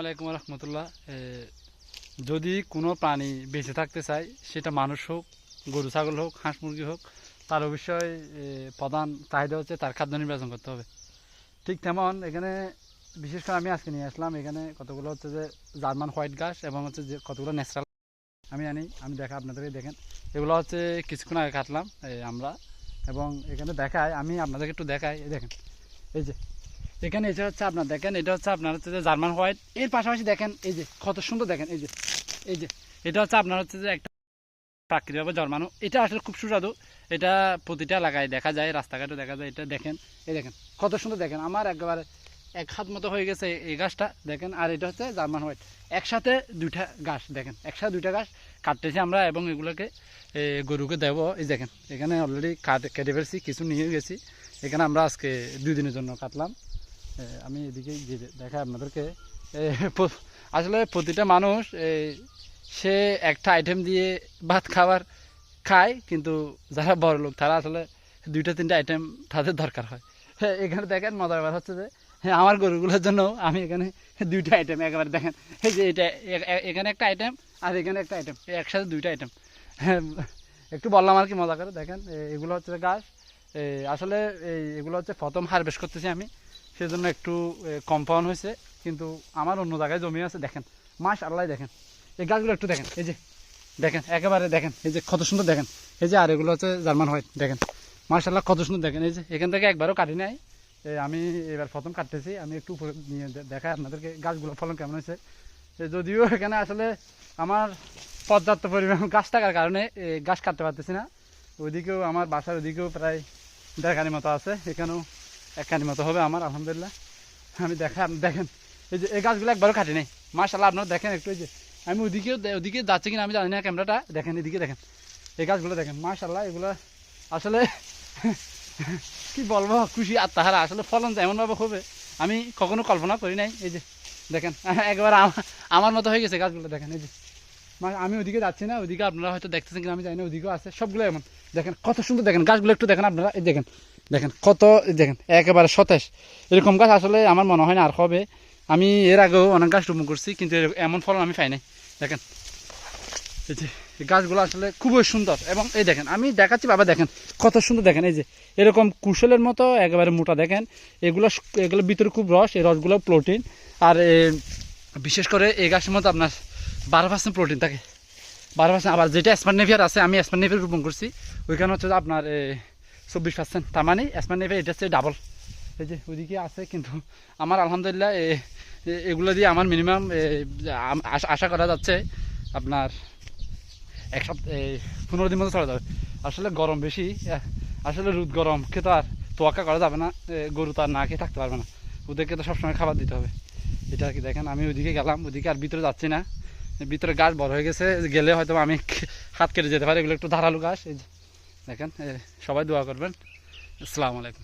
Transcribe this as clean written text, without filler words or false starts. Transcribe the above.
আলাইকুম রহমতুল্লাহ। যদি কোনো প্রাণী বেঁচে থাকতে চায়, সেটা মানুষ হোক, গরু ছাগল হোক, হাঁস মুরগি হোক, তার অবশ্যই প্রধান চাহিদা হচ্ছে তার খাদ্য নির্বাচন করতে হবে। ঠিক তেমন এখানে বিশেষ করে আমি আজকে নিয়ে আসলাম এখানে কতগুলো হচ্ছে যে জার্মান হোয়াইট ঘাস এবং হচ্ছে যে কতগুলো ন্যাচারাল আমি দেখা আপনাদেরকে দেখেন। এগুলো হচ্ছে কিছুক্ষণ আগে কাটলাম আমরা, এবং এখানে দেখায় আমি আপনাদেরকে একটু দেখাই। দেখেন এই যে এখানে এটা হচ্ছে আপনার দেখেন, এটা হচ্ছে আপনার হচ্ছে যে জার্মান হোয়াইট। এর পাশাপাশি দেখেন এই যে কত সুন্দর, দেখেন এই যে এটা হচ্ছে আপনার হচ্ছে যে একটা প্রাকৃতিকভাবে জন্মানো। এটা আসলে খুব সুস্বাদু। এটা প্রতিটা এলাকায় দেখা যায়, রাস্তাঘাটে দেখা যায়। এটা দেখেন, এই দেখেন কত সুন্দর, দেখেন আমার একেবারে এক হাত মতো হয়ে গেছে এই গাছটা দেখেন। আর এটা হচ্ছে জার্মান হোয়াইট, একসাথে দুইটা গাছ দেখেন, একসাথে দুইটা গাছ কাটতেছি আমরা এবং এগুলোকে গরুকে দেবো। এই দেখেন এখানে অলরেডি কেটে ফেলছি, কিছু নিয়ে গেছি। এখানে আমরা আজকে 2 দিনের জন্য কাটলাম। আমি এদিকে দেখাই আপনাদেরকে। আসলে প্রতিটা মানুষ সে একটা আইটেম দিয়ে ভাত খায়, কিন্তু যারা বড় লোক তারা আসলে 2-3টা আইটেম তাদের দরকার হয়। হ্যাঁ, এখানে দেখেন মজার ব্যাপার হচ্ছে যে হ্যাঁ, আমার গরুগুলোর জন্য আমি এখানে 2টা আইটেম একেবারে দেখেন। এই যে এটা এখানে একটা আইটেম আর এখানে একটা আইটেম, একসাথে 2টা আইটেম। হ্যাঁ, একটু বললাম আর কি মজা করে। দেখেন এগুলো হচ্ছে গাছ, আসলে এগুলো হচ্ছে প্রথম হারভেস্ট করতেছি আমি, সেজন্য একটু কম্পাউন্ড হয়েছে। কিন্তু আমার অন্য জায়গায় জমি আছে। দেখেন মাশাআল্লাহ, দেখেন এই গাছগুলো একটু দেখেন। এই যে দেখেন একেবারে দেখেন, এই যে কত সুন্দর, দেখেন এই যে। আর এগুলো হচ্ছে জার্মান হোয়াইট, দেখেন মাশাআল্লাহ কত সুন্দর। দেখেন এই যে এখান থেকে একবারও কাটি নাই, আমি এবার প্রথম কাটতেছি। আমি একটু উপরে নিয়ে দেখাই আপনাদেরকে গাছগুলো ফলন কেমন হয়েছে। যদিও এখানে আসলে আমার পর্যাপ্ত পরিমাণ গাছ থাকার কারণে গাছ কাটতে পারতেছি না। ওইদিকেও আমার বাসার ওইদিকেও প্রায় 1.5 মতো আছে, এখানেও 1 মতো হবে আমার আলহামদুলিল্লাহ। আমি দেখেন এই যে এই গাছগুলো একবারও কাটি নেই মাশাআল্লাহ। আপনারা দেখেন একটু, এই যে আমি ওদিকে যাচ্ছে কিনা আমি জানি না ক্যামেরাটা, দেখেন এদিকে দেখেন এই গাছগুলো দেখেন মাশাআল্লাহ। এগুলো আসলে কি বলবো, খুশি আর তাহারা আসলে ফলন এমনভাবে হবে আমি কখনো কল্পনা করি নাই। এই যে দেখেন একবার আমার মতো হয়ে গেছে গাছগুলো, দেখেন এই যে। আমি ওদিকে যাচ্ছি না, ওদিকে আপনারা হয়তো দেখতেছেন কিনা আমি জানি না, ওদিকেও আছে সবগুলো এমন। দেখেন কত সুন্দর, দেখেন গাছগুলো একটু দেখেন আপনারা। এই দেখেন কত, দেখেন একেবারে সতেজ। এরকম গাছ আসলে আমার মনে হয় না আর হবে। আমি এর আগেও অনেক গাছ রোপণ করছি, কিন্তু এমন ফলন আমি পাই নাই। দেখেন এই যে এই গাছগুলো আসলে খুবই সুন্দর। এবং এই দেখেন আমি দেখাচ্ছি বাবা, দেখেন কত সুন্দর, দেখেন এই যে এরকম কুশলের মতো একেবারে মোটা। দেখেন এগুলো ভিতরে খুব রস, এই রসগুলো প্রোটিন। আর বিশেষ করে এই গাছের মধ্যে আপনার 12% প্রোটিন থাকে, 12%। আবার যেটা স্মার্ট নেভিয়ার আছে, আমি স্মার্ট নেভিয়ার রোপণ করছি, ওইখানে হচ্ছে আপনার 24%। তার মানে স্মার্ট নেভিয়ার এটা হচ্ছে ডাবল। এই যে ওইদিকে আছে, কিন্তু আমার আলহামদুলিল্লাহ এগুলো দিয়ে আমার মিনিমাম আশা করা যাচ্ছে আপনার 1 সপ্তাহ 15 দিন মতো চলে যাবে। আসলে গরম বেশি, আসলে রোদ গরম খেতে আর তোয়াক্কা করা যাবে না। গরু তো আর না খেয়ে থাকতে পারবে না, ওদেরকে তো সবসময় খাবার দিতে হবে। এটা আর কি। দেখেন আমি ওইদিকে গেলাম, ওইদিকে আর ভিতরে যাচ্ছি না, ভিতরে গাছ বড় হয়ে গেছে, গেলে হয়তো আমি হাত কেটে যেতে পারি। এগুলো একটু ধারালো গাছ। এই যে দেখেন, সবাই দোয়া করবেন। আসসালামু আলাইকুম।